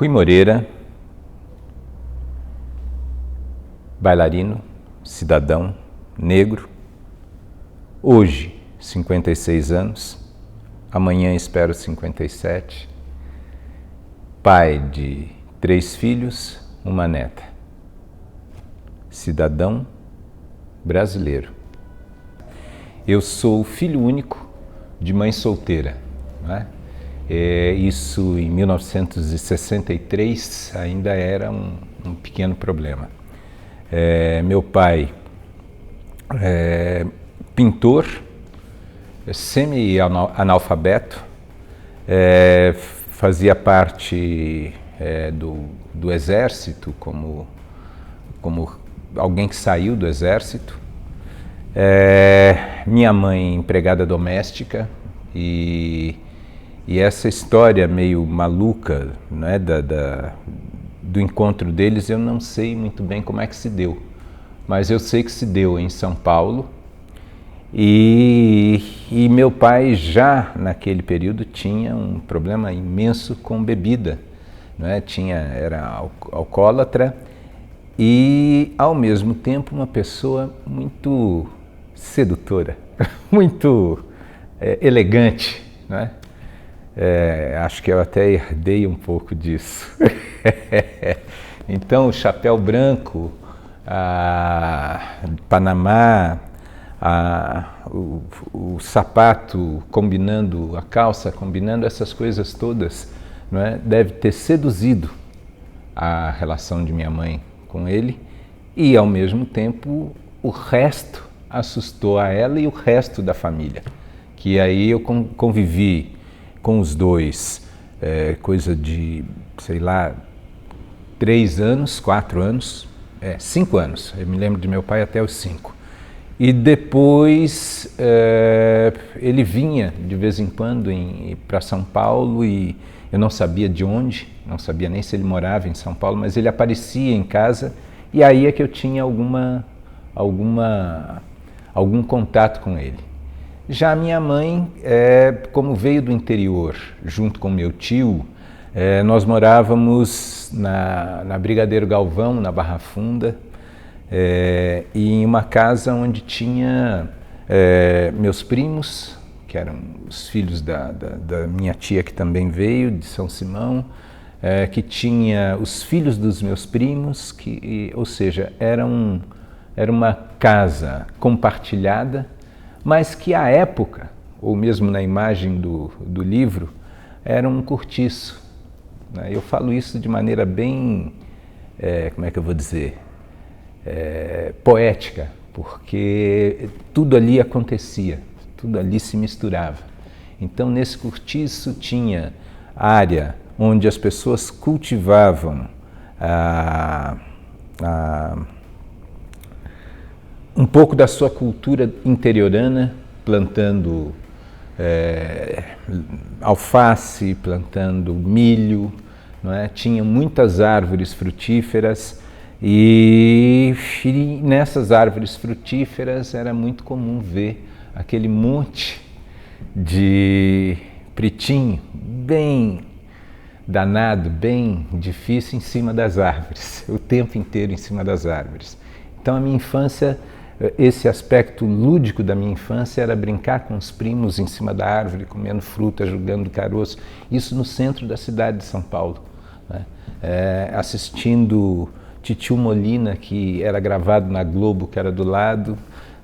Rui Moreira, bailarino, cidadão, negro, hoje 56 anos, amanhã espero 57, pai de 3 filhos, uma neta, cidadão brasileiro. Eu sou filho único de mãe solteira, não é? Isso em 1963 ainda era um pequeno problema. Meu pai pintor, semi-analfabeto, fazia parte do exército como alguém que saiu do exército. Minha mãe empregada doméstica e essa história meio maluca, né, do encontro deles, eu não sei muito bem como é que se deu, mas eu sei que se deu em São Paulo e meu pai já naquele período tinha um problema imenso com bebida, né? Era alcoólatra e ao mesmo tempo uma pessoa muito sedutora, muito elegante, né? Acho que eu até herdei um pouco disso. Então, o chapéu branco, Panamá, o sapato combinando a calça, combinando essas coisas todas, não é? Deve ter seduzido a relação de minha mãe com ele e, ao mesmo tempo, o resto assustou a ela e o resto da família. Que aí eu convivi com os dois, coisa de, sei lá, 3 anos, 4 anos, 5 anos. Eu me lembro de meu pai até os 5. E depois ele vinha de vez em quando para São Paulo e eu não sabia de onde, não sabia nem se ele morava em São Paulo, mas ele aparecia em casa e aí é que eu tinha algum contato com ele. Já minha mãe, como veio do interior, junto com meu tio, nós morávamos na Brigadeiro Galvão, na Barra Funda, e em uma casa onde tinha meus primos, que eram os filhos da minha tia, que também veio de São Simão, que tinha os filhos dos meus primos, ou seja, era uma casa compartilhada, mas que à época, ou mesmo na imagem do livro, era um cortiço. Eu falo isso de maneira bem, como é que eu vou dizer, poética, porque tudo ali acontecia, tudo ali se misturava. Então, nesse cortiço tinha área onde as pessoas cultivavam um pouco da sua cultura interiorana, plantando alface, plantando milho, não é? Tinha muitas árvores frutíferas e nessas árvores frutíferas era muito comum ver aquele monte de pretinho bem danado, bem difícil em cima das árvores, o tempo inteiro em cima das árvores. Então a minha infância, esse aspecto lúdico da minha infância era brincar com os primos em cima da árvore, comendo fruta, jogando caroço, isso no centro da cidade de São Paulo, né? Assistindo Titio Molina, que era gravado na Globo, que era do lado,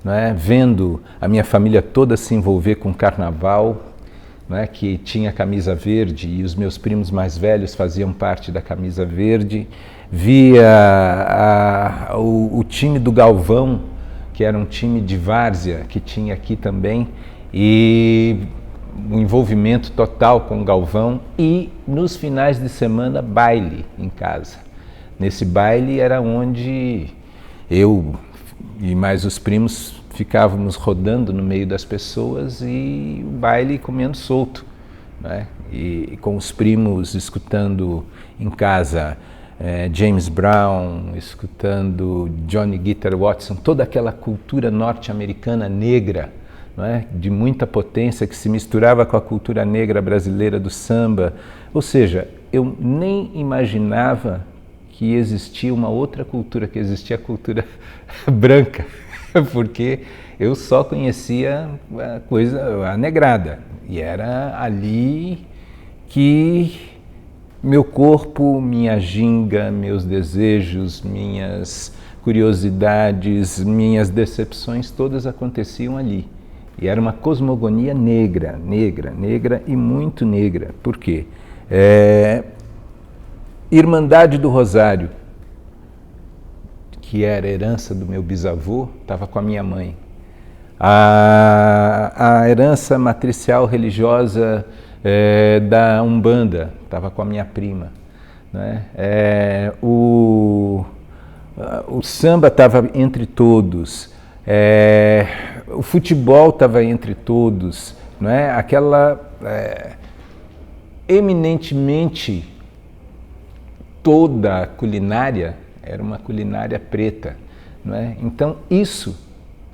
né? Vendo a minha família toda se envolver com carnaval, né? Que tinha camisa verde e os meus primos mais velhos faziam parte da camisa verde, via o time do Galvão, que era um time de várzea que tinha aqui também, e um envolvimento total com o Galvão, e nos finais de semana baile em casa. Nesse baile era onde eu e mais os primos ficávamos rodando no meio das pessoas e o baile comendo solto, né? E com os primos escutando em casa James Brown, escutando Johnny Guitar Watson, toda aquela cultura norte-americana negra, não é? De muita potência, que se misturava com a cultura negra brasileira do samba. Ou seja, eu nem imaginava que existia uma outra cultura, que existia a cultura branca, porque eu só conhecia a negrada, e era ali que meu corpo, minha ginga, meus desejos, minhas curiosidades, minhas decepções, todas aconteciam ali. E era uma cosmogonia negra, negra, negra e muito negra. Por quê? Irmandade do Rosário, que era herança do meu bisavô, estava com a minha mãe. A herança matricial religiosa da Umbanda estava com a minha prima, né? O samba estava entre todos, o futebol estava entre todos, não é? Aquela eminentemente toda a culinária era uma culinária preta, não é? Então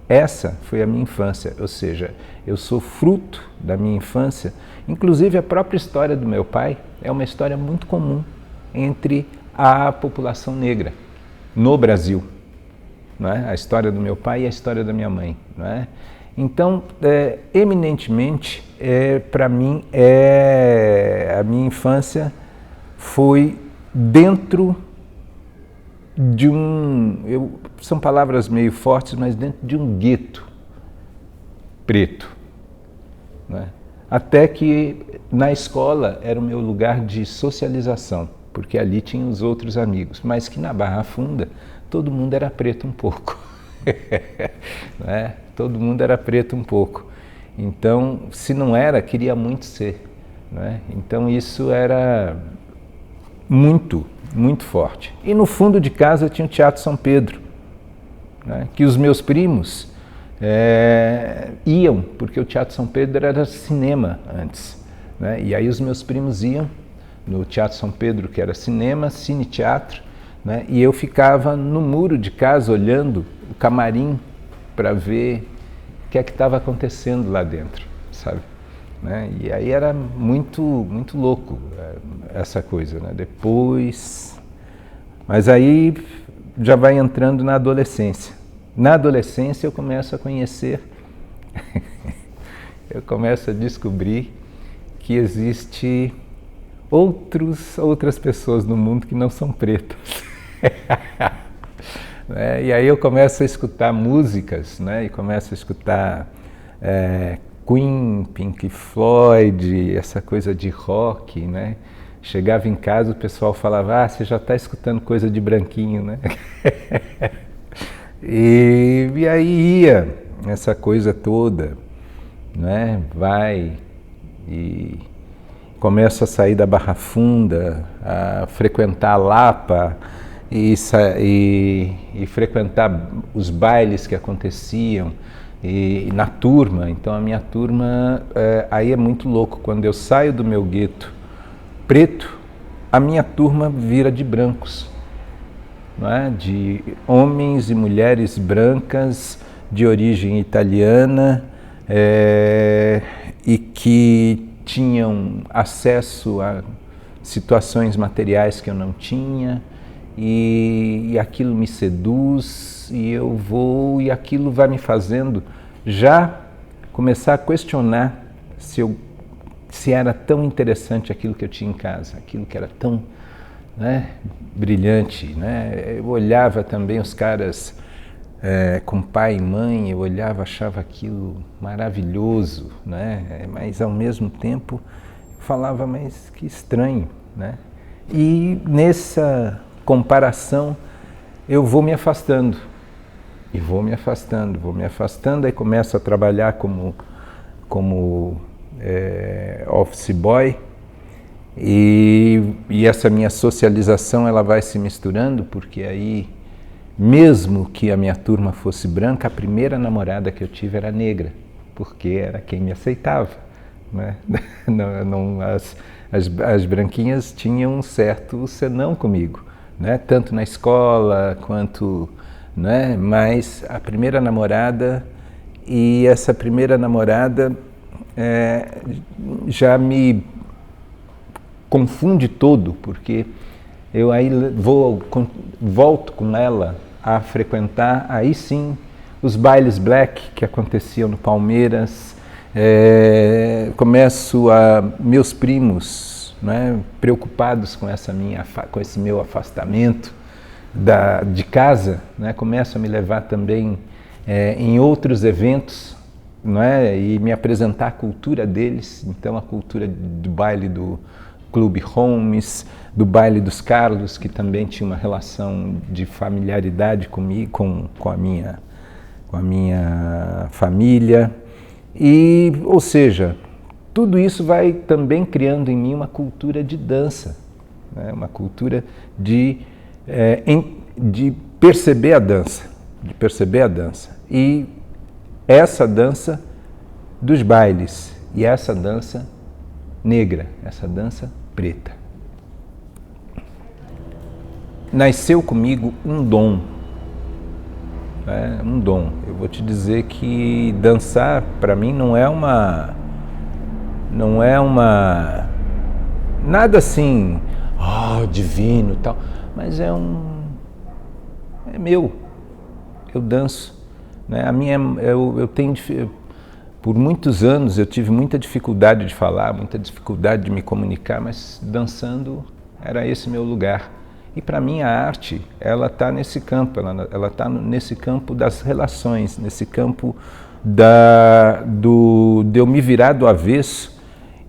essa foi a minha infância, ou seja, eu sou fruto da minha infância. Inclusive a própria história do meu pai é uma história muito comum entre a população negra no Brasil, não é? A história do meu pai e a história da minha mãe, não é? Então, eminentemente, para mim, a minha infância foi dentro de são palavras meio fortes, mas dentro de um gueto preto, né? Até que na escola era o meu lugar de socialização, porque ali tinha os outros amigos, mas que na Barra Funda todo mundo era preto um pouco, né? Todo mundo era preto um pouco, então se não era, queria muito ser, né? Então isso era muito forte. E no fundo de casa tinha o Teatro São Pedro, né, que os meus primos iam, porque o Teatro São Pedro era cinema antes, né, e aí os meus primos iam no Teatro São Pedro, que era cinema, cine-teatro, né, e eu ficava no muro de casa olhando o camarim para ver o que é que estava acontecendo lá dentro, sabe? Né? E aí era muito louco essa coisa, né? Depois, mas aí já vai entrando na adolescência. Na adolescência eu começo a conhecer, eu começo a descobrir que existe outras pessoas no mundo que não são pretas. E aí eu começo a escutar músicas, né? E começo a escutar Queen, Pink Floyd, essa coisa de rock, né? Chegava em casa, o pessoal falava, você já está escutando coisa de branquinho, né? e aí ia essa coisa toda, né? Vai e começo a sair da Barra Funda, a frequentar a Lapa e frequentar os bailes que aconteciam, e na turma. Então a minha turma, aí é muito louco, quando eu saio do meu gueto preto, a minha turma vira de brancos, não é? De homens e mulheres brancas de origem italiana, e que tinham acesso a situações materiais que eu não tinha, e aquilo me seduz, e eu vou, e aquilo vai me fazendo já começar a questionar se era tão interessante aquilo que eu tinha em casa, aquilo que era tão, né, brilhante, né? Eu olhava também os caras com pai e mãe, eu olhava, achava aquilo maravilhoso, né? Mas ao mesmo tempo falava, mas que estranho, né? E nessa comparação eu vou me afastando, aí começo a trabalhar como office boy, e essa minha socialização ela vai se misturando, porque aí, mesmo que a minha turma fosse branca, a primeira namorada que eu tive era negra, porque era quem me aceitava, né? As branquinhas tinham um certo senão comigo, né? Tanto na escola quanto, né? Mas a primeira namorada e essa primeira namorada já me confunde todo, porque eu aí volto com ela a frequentar, aí sim, os bailes black que aconteciam no Palmeiras. Começo meus primos, né, preocupados com com esse meu afastamento de casa, né, começam a me levar também em outros eventos, não é, e me apresentar a cultura deles. Então a cultura do baile do Clube Holmes, do baile dos Carlos, que também tinha uma relação de familiaridade comigo, com a minha família. E, ou seja, tudo isso vai também criando em mim uma cultura de dança, né? Uma cultura de perceber a dança, E essa dança dos bailes, e essa dança negra, essa dança preta. Nasceu comigo um dom. Um dom. Eu vou te dizer que dançar para mim não é nada assim, divino, tal, mas é meu. Eu danço, né? Eu tenho, por muitos anos eu tive muita dificuldade de falar, muita dificuldade de me comunicar, mas dançando era esse meu lugar. E para mim a arte, ela está nesse campo, ela está nesse campo das relações, nesse campo de eu me virar do avesso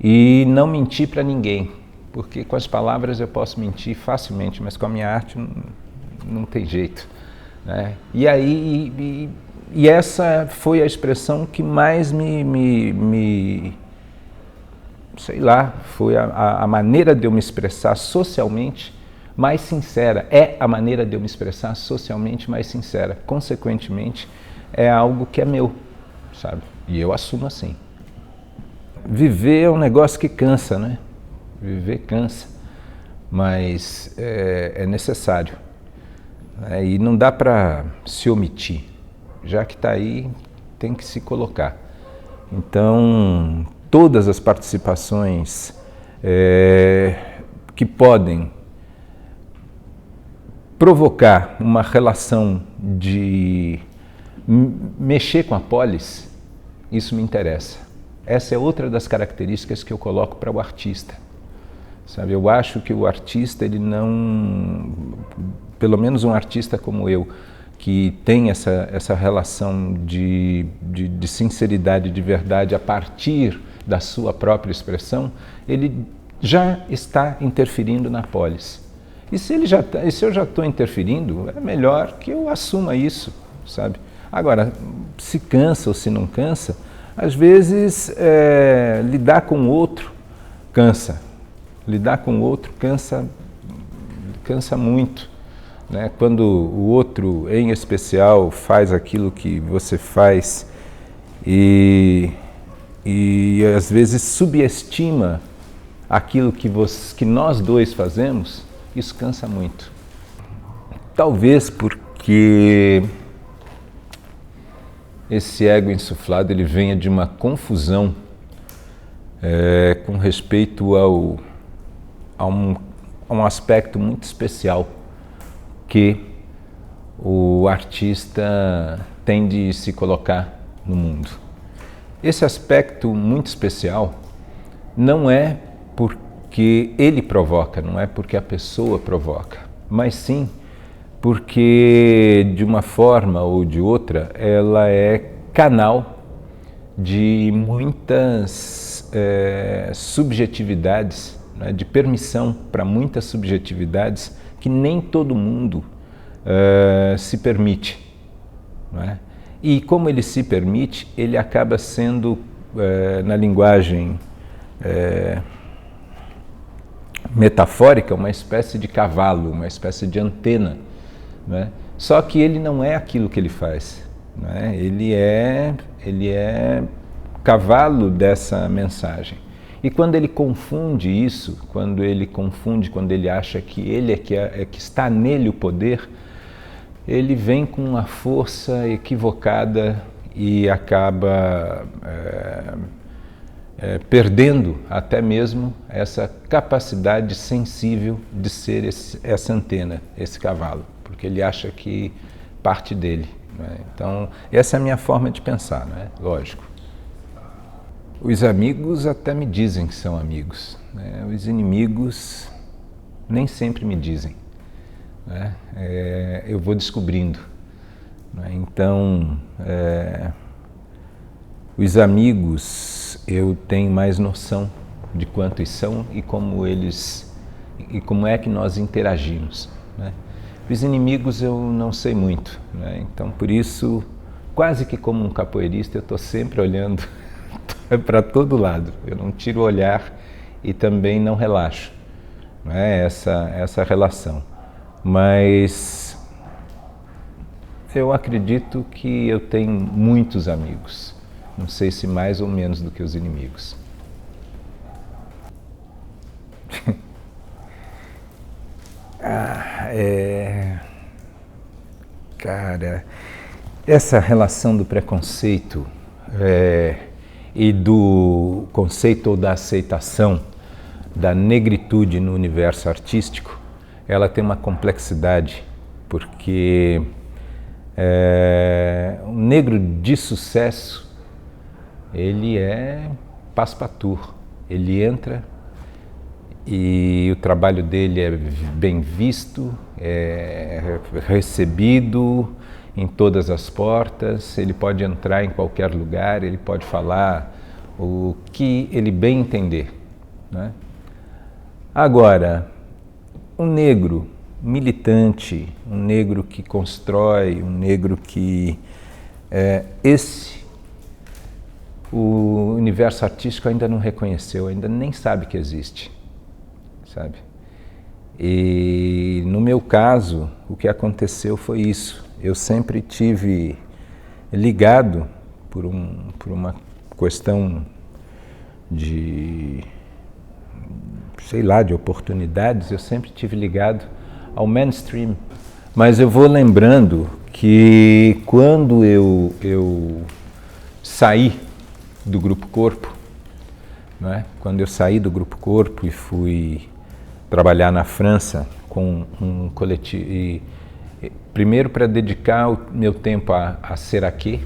e não mentir para ninguém, porque com as palavras eu posso mentir facilmente, mas com a minha arte não tem jeito, né? E aí, essa foi a expressão que mais sei lá, foi a maneira de eu me expressar socialmente mais sincera, é a maneira de eu me expressar socialmente mais sincera. Consequentemente, é algo que é meu, sabe? E eu assumo assim. Viver é um negócio que cansa, né? Viver cansa, mas é necessário. E não dá para se omitir. Já que está aí, tem que se colocar. Então, todas as participações que podem provocar uma relação de mexer com a polis, isso me interessa. Essa é outra das características que eu coloco para o artista. Sabe, eu acho que o artista, ele não, pelo menos um artista como eu, que tem essa relação de sinceridade, de verdade, a partir da sua própria expressão, ele já está interferindo na polis. E se eu já estou interferindo, é melhor que eu assuma isso, sabe? Agora, se cansa ou se não cansa, às vezes lidar com o outro cansa. Lidar com o outro cansa muito, né? Quando o outro, em especial, faz aquilo que você faz e às vezes subestima aquilo que nós dois fazemos, isso cansa muito. Talvez porque esse ego insuflado ele venha de uma confusão com respeito a um aspecto muito especial que o artista tem de se colocar no mundo. Esse aspecto muito especial não é porque ele provoca, não é porque a pessoa provoca, mas sim porque, de uma forma ou de outra, ela é canal de muitas subjetividades, né, de permissão para muitas subjetividades que nem todo mundo se permite, não é? E como ele se permite, ele acaba sendo, na linguagem metafórica, uma espécie de cavalo, uma espécie de antena, né? Só que ele não é aquilo que ele faz, né? Ele é cavalo dessa mensagem. E quando ele confunde isso, quando ele acha que ele é que está nele o poder, ele vem com uma força equivocada e acaba perdendo até mesmo essa capacidade sensível de ser essa antena, esse cavalo, porque ele acha que parte dele, né? Então, essa é a minha forma de pensar, né? Lógico. Os amigos até me dizem que são amigos, né? Os inimigos nem sempre me dizem, né? Eu vou descobrindo, né? Então, os amigos, eu tenho mais noção de quantos são e como é que nós interagimos, né? Os inimigos eu não sei muito, né? Então, por isso, quase que como um capoeirista, eu estou sempre olhando para todo lado. Eu não tiro o olhar e também não relaxo, né? Essa relação. Mas eu acredito que eu tenho muitos amigos. Não sei se mais ou menos do que os inimigos. Cara, essa relação do preconceito e do conceito ou da aceitação da negritude no universo artístico, ela tem uma complexidade, porque um negro de sucesso, ele é passepartout, ele entra e o trabalho dele é bem visto, é recebido em todas as portas, ele pode entrar em qualquer lugar, ele pode falar o que ele bem entender, né? Agora, um negro militante, um negro que constrói, um negro que o universo artístico ainda não reconheceu, ainda nem sabe que existe, sabe? E no meu caso, o que aconteceu foi isso. Eu sempre tive ligado por uma questão de, sei lá, de oportunidades, eu sempre tive ligado ao mainstream. Mas eu vou lembrando que quando eu saí do Grupo Corpo, né? Quando eu saí do Grupo Corpo e fui trabalhar na França com um coletivo, primeiro para dedicar o meu tempo a Seraké,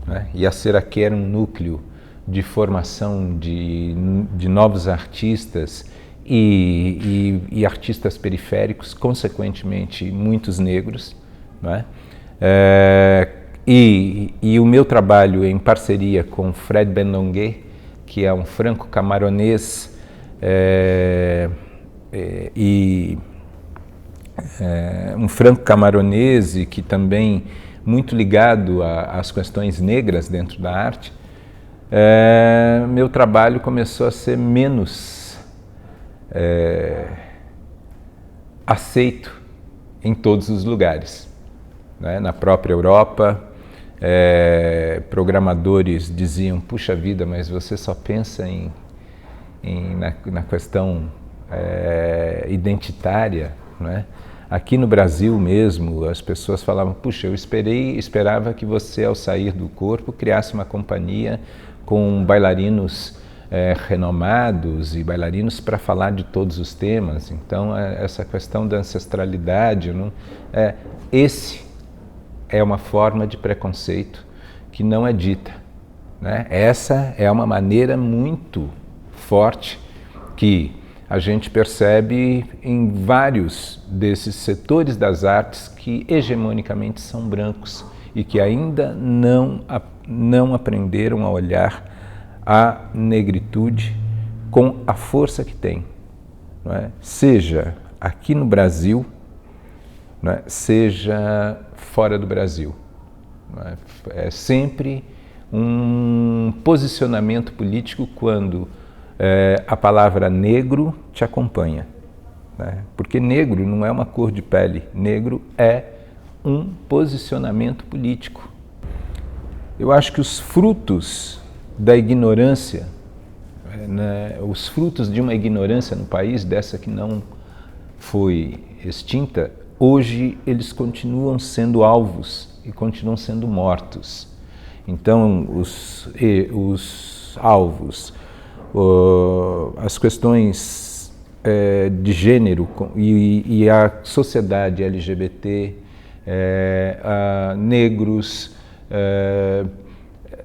né? E a Seraké era um núcleo de formação de novos artistas e artistas periféricos, consequentemente muitos negros, né? E o meu trabalho em parceria com Fred Bendongué, que é um franco-camaronês um franco-camaronês e que também muito ligado às questões negras dentro da arte, meu trabalho começou a ser menos aceito em todos os lugares, né? Na própria Europa, programadores diziam: puxa vida, mas você só pensa na questão identitária, né? Aqui no Brasil mesmo, as pessoas falavam: puxa, eu esperava que você, ao sair do corpo, criasse uma companhia com bailarinos renomados e bailarinos para falar de todos os temas. Então, essa questão da ancestralidade, esse é uma forma de preconceito que não é dita, né? Essa é uma maneira muito forte que a gente percebe em vários desses setores das artes que hegemonicamente são brancos e que ainda não aprenderam a olhar a negritude com a força que tem, não é? Seja aqui no Brasil, não é? Seja fora do Brasil, não é? É sempre um posicionamento político quando a palavra negro te acompanha, né? Porque negro não é uma cor de pele, negro é um posicionamento político. Eu acho que os frutos da ignorância, né, os frutos de uma ignorância no país, dessa que não foi extinta, hoje eles continuam sendo alvos e continuam sendo mortos. Então, os alvos, as questões de gênero e a sociedade LGBT, negros,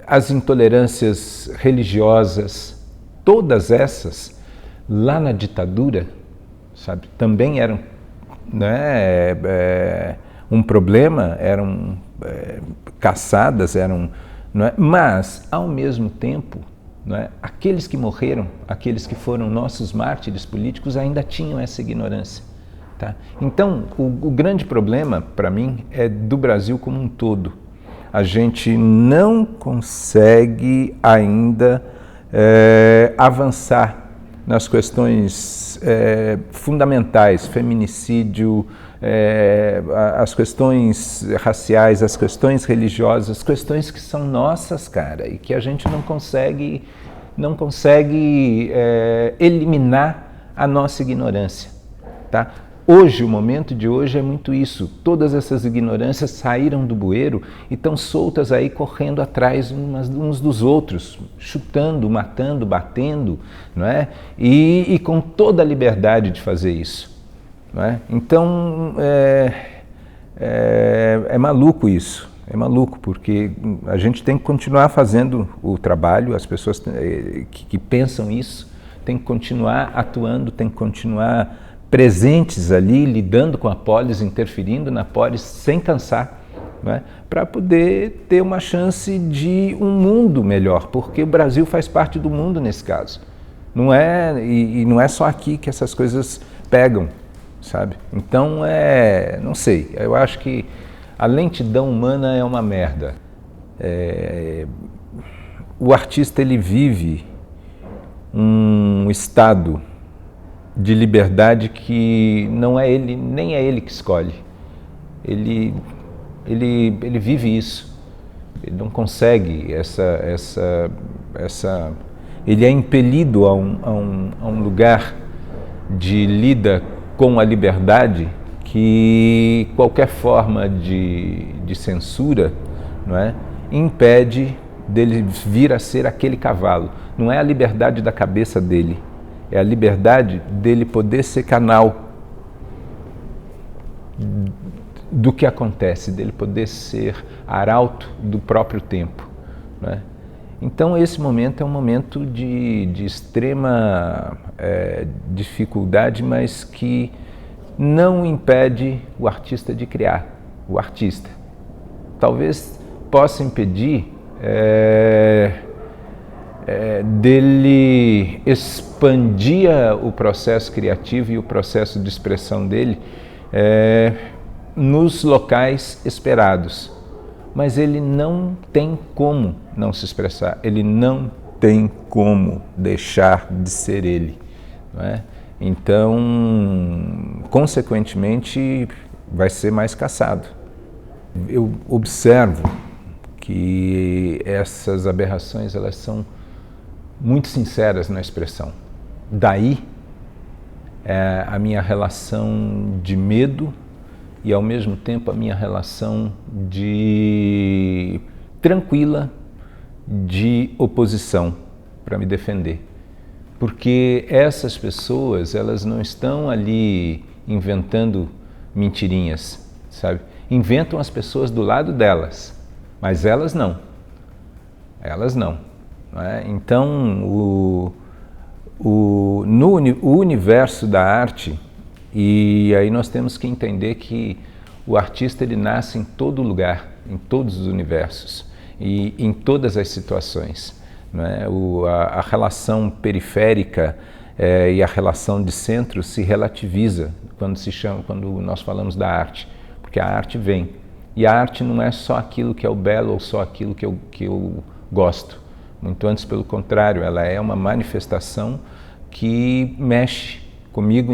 as intolerâncias religiosas, todas essas, lá na ditadura, sabe, também eram, né, um problema, eram caçadas, eram, não é? Mas, ao mesmo tempo, não é? Aqueles que morreram, aqueles que foram nossos mártires políticos, ainda tinham essa ignorância. Tá? Então, o grande problema, para mim, é do Brasil como um todo. A gente não consegue ainda avançar nas questões fundamentais, feminicídio, as questões raciais, as questões religiosas, as questões que são nossas, cara, e que a gente não consegue eliminar a nossa ignorância, tá? Hoje, o momento de hoje é muito isso. Todas essas ignorâncias saíram do bueiro e estão soltas aí, correndo atrás uns dos outros, chutando, matando, batendo, não é? E com toda a liberdade de fazer isso. Não é? Então, é maluco isso. É maluco, porque a gente tem que continuar fazendo o trabalho, as pessoas que pensam isso têm que continuar atuando, têm que continuar presentes ali, lidando com a polis, interferindo na polis sem cansar, né? Para poder ter uma chance de um mundo melhor, porque o Brasil faz parte do mundo nesse caso. Não é, e não é só aqui que essas coisas pegam, sabe? Então, não sei, eu acho que a lentidão humana é uma merda. O artista, ele vive um estado de liberdade que não é ele, nem é ele que escolhe. Ele vive isso. Ele não consegue ele é impelido a um lugar de lida com a liberdade que qualquer forma de censura, não é, impede dele vir a ser aquele cavalo. Não é a liberdade da cabeça dele, é a liberdade dele poder ser canal do que acontece, dele poder ser arauto do próprio tempo, né? Então, esse momento é um momento de extrema dificuldade, mas que não impede o artista de criar, o artista. Talvez possa impedir dele expandir o processo criativo e o processo de expressão dele nos locais esperados. Mas ele não tem como não se expressar, ele não tem como deixar de ser ele, não é? Então, consequentemente, vai ser mais caçado. Eu observo que essas aberrações, elas são muito sinceras na expressão. Daí a minha relação de medo e, ao mesmo tempo, a minha relação tranquila de oposição para me defender. Porque essas pessoas, elas não estão ali inventando mentirinhas, sabe? Inventam as pessoas do lado delas, mas elas não. Elas não. Não é? Então, o universo da arte, e aí nós temos que entender que o artista, ele nasce em todo lugar, em todos os universos e em todas as situações. Não é? A relação periférica e a relação de centro se relativiza quando nós falamos da arte, porque a arte vem. E a arte não é só aquilo que é o belo ou só aquilo que eu gosto. Muito antes, pelo contrário, ela é uma manifestação que mexe comigo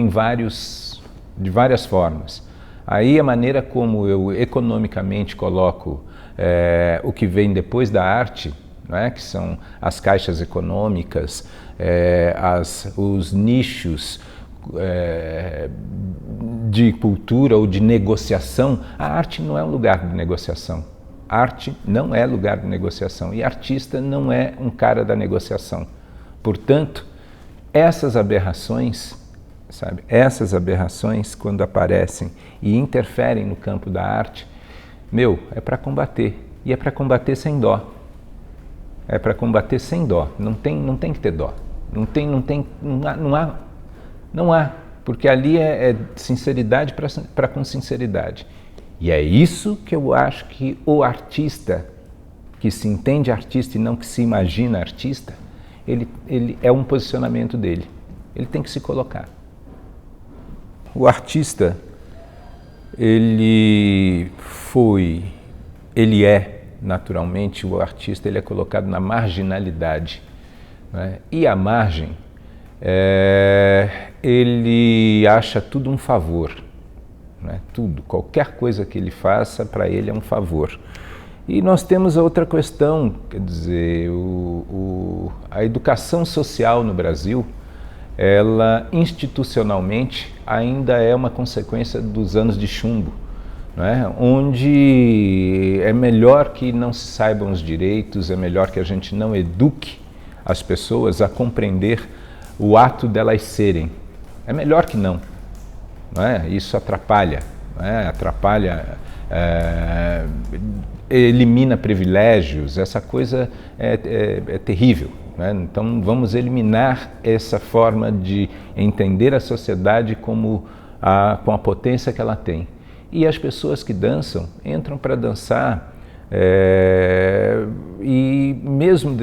de várias formas. Aí a maneira como eu economicamente coloco o que vem depois da arte, não é? Que são as caixas econômicas, os nichos de cultura ou de negociação. A arte não é um lugar de negociação. Arte não é lugar de negociação e artista não é um cara da negociação. Portanto, essas aberrações, sabe? Essas aberrações, quando aparecem e interferem no campo da arte, é para combater. E é para combater sem dó. É para combater sem dó. Não tem que ter dó. Não há. Porque ali é sinceridade para com sinceridade. E é isso que eu acho que o artista, que se entende artista e não que se imagina artista, ele é um posicionamento dele. Ele tem que se colocar. O artista, ele é naturalmente, o artista ele é colocado na marginalidade, né? E a margem, ele acha tudo um favor, né? Tudo, qualquer coisa que ele faça, para ele é um favor. E nós temos a outra questão, quer dizer, a educação social no Brasil, ela institucionalmente ainda é uma consequência dos anos de chumbo, né? Onde é melhor que não se saibam os direitos, é melhor que a gente não eduque as pessoas a compreender o ato delas serem. É melhor que não, é? Isso atrapalha, elimina privilégios, essa coisa é terrível. Né? Então vamos eliminar essa forma de entender a sociedade com a potência que ela tem. E as pessoas que dançam entram para dançar e mesmo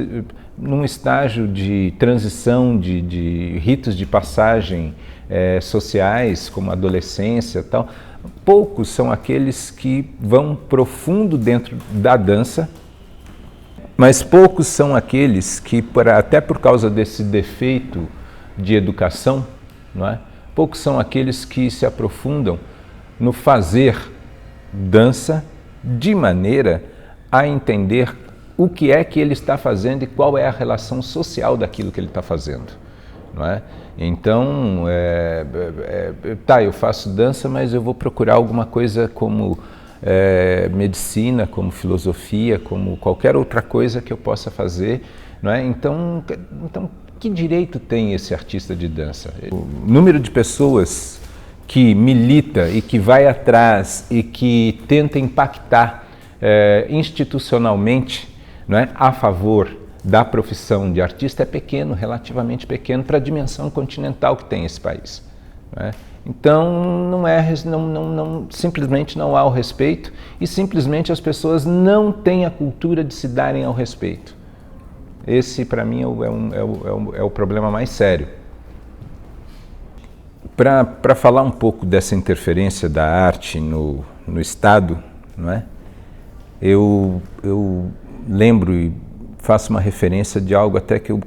num estágio de transição, de ritos de passagem sociais, como a adolescência e tal, poucos são aqueles que vão profundo dentro da dança, mas poucos são aqueles que, até por causa desse defeito de educação, não é? Poucos são aqueles que se aprofundam no fazer dança de maneira a entender o que é que ele está fazendo e qual é a relação social daquilo que ele está fazendo, não é? Então, eu faço dança, mas eu vou procurar alguma coisa como medicina, como filosofia, como qualquer outra coisa que eu possa fazer, não é? Então, que direito tem esse artista de dança? O número de pessoas que milita e que vai atrás e que tenta impactar institucionalmente, não é, a favor da profissão de artista é pequeno, relativamente pequeno para a dimensão continental que tem esse país, não é? Então simplesmente não há o respeito e simplesmente as pessoas não têm a cultura de se darem ao respeito. Esse para mim é o problema mais sério. Para falar um pouco dessa interferência da arte no Estado, não é? Eu lembro e faço uma referência de algo até que eu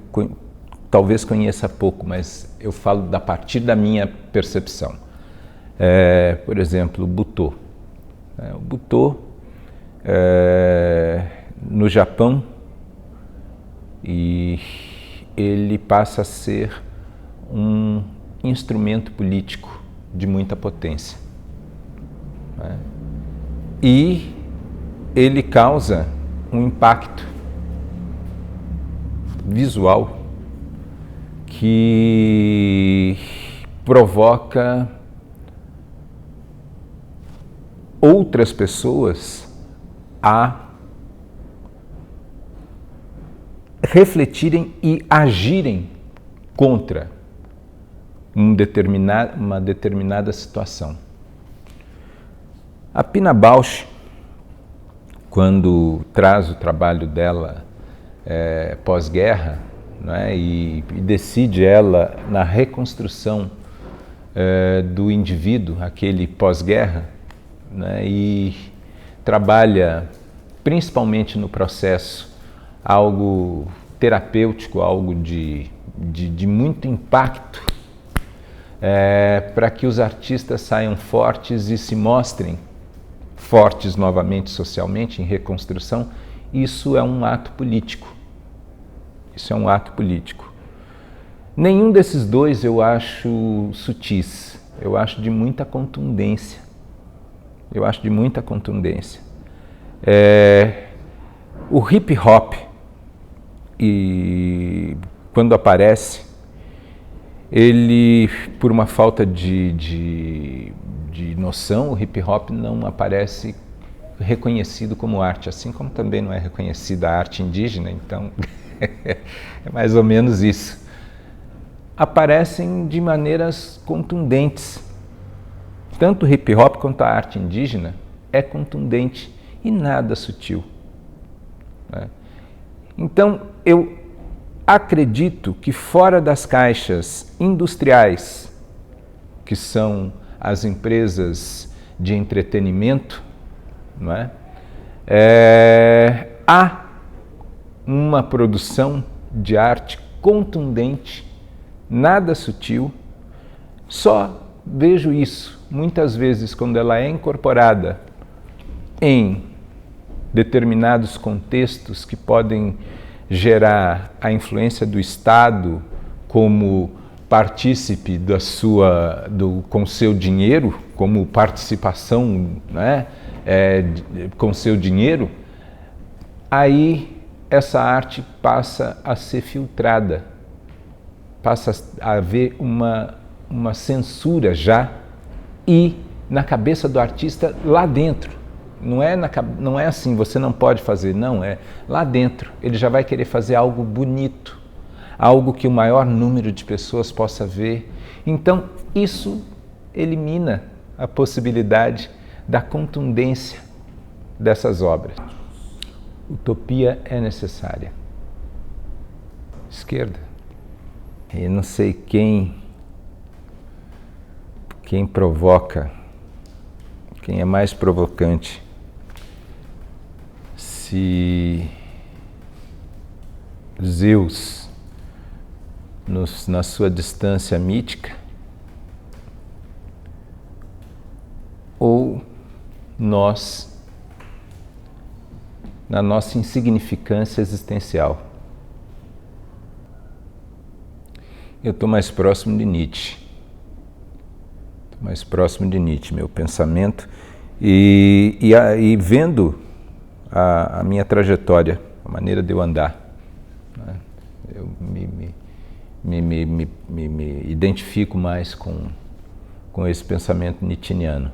talvez conheça pouco, mas eu falo a partir da minha percepção. Por exemplo, o Butô. O Butô, no Japão, e ele passa a ser um instrumento político de muita potência, né? E ele causa um impacto visual que provoca outras pessoas a refletirem e agirem contra uma determinada situação. A Pina Bausch, quando traz o trabalho dela pós-guerra, né, e decide ela na reconstrução do indivíduo, aquele pós-guerra, né, e trabalha principalmente no processo algo terapêutico, algo de muito impacto, para que os artistas saiam fortes e se mostrem fortes novamente socialmente, em reconstrução. Isso é um ato político. Isso é um ato político. Nenhum desses dois eu acho sutis. Eu acho de muita contundência. O hip hop, e quando aparece, ele, por uma falta de noção, o hip hop não aparece reconhecido como arte, assim como também não é reconhecida a arte indígena, então é mais ou menos isso. Aparecem de maneiras contundentes. Tanto o hip hop quanto a arte indígena é contundente e nada sutil, né? Então, eu acredito que fora das caixas industriais, que são as empresas de entretenimento, não é? Há uma produção de arte contundente, nada sutil. Só vejo isso muitas vezes quando ela é incorporada em determinados contextos que podem gerar a influência do Estado como partícipe com seu dinheiro, como participação, né, com seu dinheiro, aí essa arte passa a ser filtrada, passa a haver uma censura já, e na cabeça do artista lá dentro. Não é assim, você não pode fazer, não, é lá dentro. Ele já vai querer fazer algo bonito, algo que o maior número de pessoas possa ver. Então, isso elimina a possibilidade da contundência dessas obras. Utopia é necessária. Esquerda. Eu não sei quem provoca, quem é mais provocante. Se Zeus, na sua distância mítica, ou nós, na nossa insignificância existencial. Eu estou mais próximo de Nietzsche. Meu pensamento, e vendo a minha trajetória, a maneira de eu andar, né? Eu me identifico mais com esse pensamento nietzschiano.